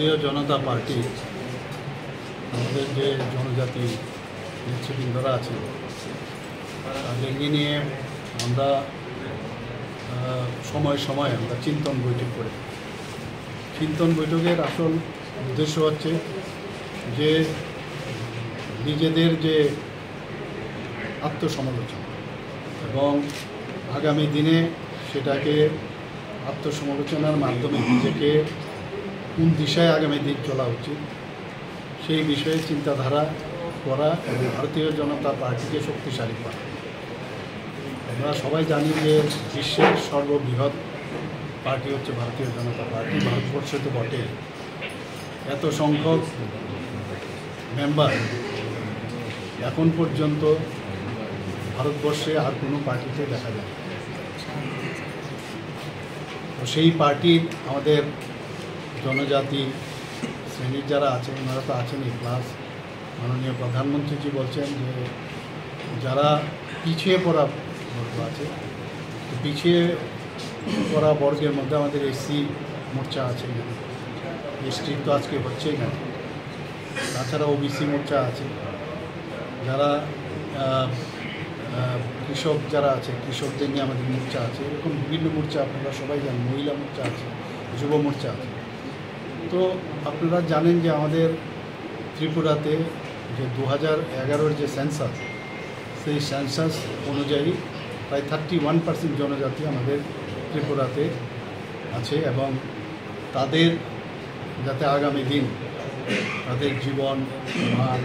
ভারতীয় জনতা পার্টি আমাদের যে জনজাতি নেতৃবৃন্দরা আছেন তাদেরকে নিয়ে আমরা সময় সময় আমরা চিন্তন বৈঠক করি। চিন্তন বৈঠকের আসল উদ্দেশ্য হচ্ছে যে নিজেদের যে আত্মসমালোচনা এবং আগামী দিনে সেটাকে আত্মসমালোচনার মাধ্যমে নিজেকে কোন দিশায় আগামী দিন চলা উচিত সেই বিষয়ে চিন্তাধারা করা এবং ভারতীয় জনতা পার্টিকে শক্তিশালী করা। আমরা সবাই জানি যে বিশ্বের সর্ববৃহৎ পার্টি হচ্ছে ভারতীয় জনতা পার্টি। ভারতবর্ষে তো বটে, এত সংখ্যক মেম্বার এখন পর্যন্ত ভারতবর্ষে আর কোনো পার্টিতে দেখা যায়। তো সেই পার্টির আমাদের জনজাতি শ্রেণীর যারা আছেন ওনারা তো আছেনই, প্লাস মাননীয় প্রধানমন্ত্রীজি বলছেন যে যারা পিছিয়ে পড়া বর্গ আছে, পিছিয়ে পড়া বর্গের মধ্যে আমাদের এসসি মোর্চা আছে, এসটি তো আজকে হচ্ছেই না, তাছাড়া ওবিসি মোর্চা আছে, যারা কৃষক যারা আছে কৃষকদের নিয়ে আমাদের মোর্চা আছে, এরকম বিভিন্ন মোর্চা আপনারা সবাই জানেন, মহিলা মোর্চা আছে, যুব মোর্চা আছে। তো আপনারা জানেন যে আমাদের ত্রিপুরাতে যে 2011 যে সেন্সাস, সেই সেন্সাস অনুযায়ী প্রায় 31% জনজাতি আমাদের ত্রিপুরাতে আছে এবং তাদের যাতে আগামী দিন তাদের জীবন, মান,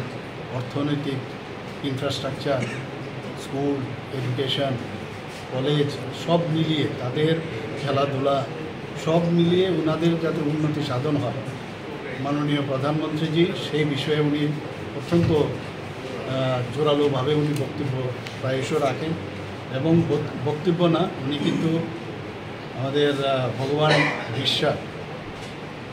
অর্থনৈতিক ইনফ্রাস্ট্রাকচার, স্কুল, এডুকেশন, কলেজ সব মিলিয়ে তাদের খেলাধুলা সব মিলিয়ে ওনাদের যাতে উন্নতি সাধন হয়, মাননীয় প্রধানমন্ত্রীজি সেই বিষয়ে উনি অত্যন্ত জোরালোভাবে উনি বক্তব্য প্রায়শই রাখেন এবং বক্তব্য না, উনি কিন্তু আমাদের ভগবান বিশ্বা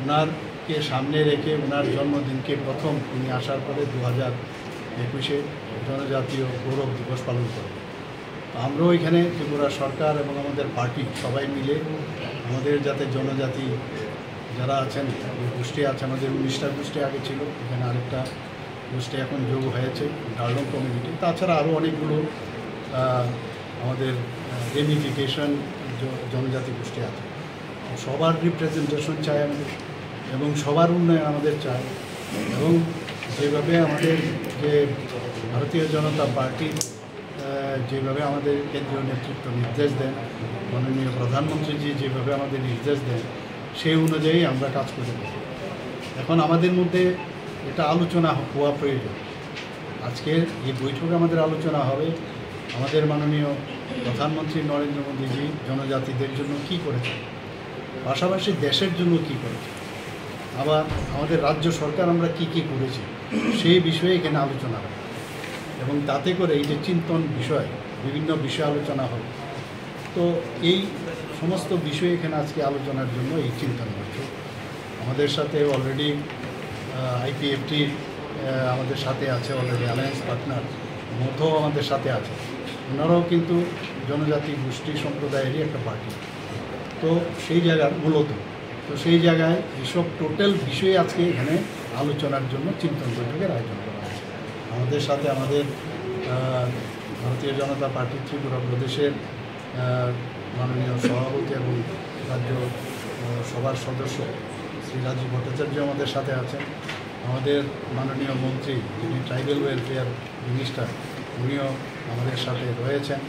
ওনারকে সামনে রেখে ওনার জন্মদিনকে প্রথম উনি আসার পরে 2021-এ জনজাতীয় গৌরব দিবস পালন করে। আমরাও এখানে ত্রিপুরা সরকার এবং আমাদের পার্টি সবাই মিলে আমাদের যাতে জনজাতি যারা আছেন, গোষ্ঠী আছে, আমাদের 19টা গোষ্ঠী আগে ছিল, এখানে আরেকটা গোষ্ঠী এখন যোগ হয়েছে ডার্লং কমিউনিটি, তাছাড়া আরও অনেকগুলো আমাদের রেমিফিকেশন জনজাতি গোষ্ঠী আছে। সবার রিপ্রেজেন্টেশন চাই আমাদের এবং সবার উন্নয়ন আমাদের চাই এবং যেভাবে আমাদের যে ভারতীয় জনতা পার্টি যেভাবে আমাদের কেন্দ্রীয় নেতৃত্ব নির্দেশ দেন, মাননীয় প্রধানমন্ত্রীজি যেভাবে আমাদের নির্দেশ দেন সেই অনুযায়ী আমরা কাজ করে থাকি। এখন আমাদের মধ্যে এটা আলোচনা হওয়া প্রয়োজন। আজকের এই বৈঠকে আমাদের আলোচনা হবে আমাদের মাননীয় প্রধানমন্ত্রী নরেন্দ্র মোদীজি জনজাতিদের জন্য কী করেছেন, পাশাপাশি দেশের জন্য কী করেছে, আবার আমাদের রাজ্য সরকার আমরা কি কি করেছি সেই বিষয়ে এখানে আলোচনা হবে এবং তাতে করে এই যে চিন্তন বিষয় বিভিন্ন বিষয় আলোচনা হবে। তো এই সমস্ত বিষয় এখানে আজকে আলোচনার জন্য এই চিন্তন বৈঠক। আমাদের সাথে অলরেডি আইপিএফটি আমাদের সাথে আছে, অলরেডি অ্যালায়েন্স পার্টনার মতো আমাদের সাথে আছে, ওনারাও কিন্তু জনজাতি গোষ্ঠী সম্প্রদায়েরই একটা পার্টি। তো সেই জায়গার মূলত তো সেই জায়গায় এইসব টোটাল বিষয়ে আজকে এখানে আলোচনার জন্য চিন্তন বৈঠকের আয়োজন করা হয়েছে। আমাদের সাথে আমাদের ভারতীয় জনতা পার্টি ত্রিপুরা প্রদেশের মাননীয় সভাপতি এবং রাজ্য সভার সদস্য শ্রী রাজীব ভট্টাচার্য আমাদের সাথে আছেন, আমাদের মাননীয় মন্ত্রী যিনি ট্রাইবেল ওয়েলফেয়ার মিনিস্টার উনিও আমাদের সাথে রয়েছেন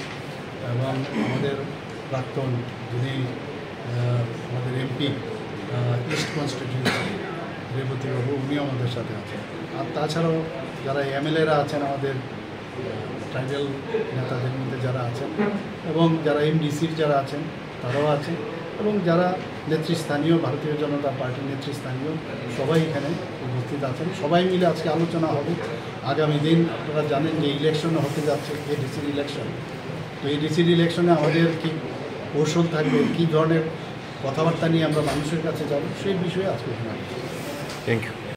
এবং আমাদের প্রাক্তন যিনি আমাদের এমপি ইস্ট কনস্টিটিউয়েন্সি রেবতীবাবু উনিও আমাদের সাথে আছেন। আর তাছাড়াও যারা এমএলএরা আছেন আমাদের ট্রাইবেল নেতাদের মধ্যে যারা আছেন এবং যারা এমডিসির যারা আছেন তারাও আছেন এবং যারা নেতৃস্থানীয় ভারতীয় জনতা পার্টির নেতৃস্থানীয় সবাই এখানে উপস্থিত আছেন। সবাই মিলে আজকে আলোচনা হবে আগামী দিন। আপনারা জানেন যে ইলেকশন হতে যাচ্ছে, এডিসির ইলেকশন। তো এডিসির ইলেকশনে আমাদের কী কৌশল থাকবে, কী ধরনের কথাবার্তা নিয়ে আমরা মানুষের কাছে যাব সেই বিষয়ে আজকে এখানে। Thank you.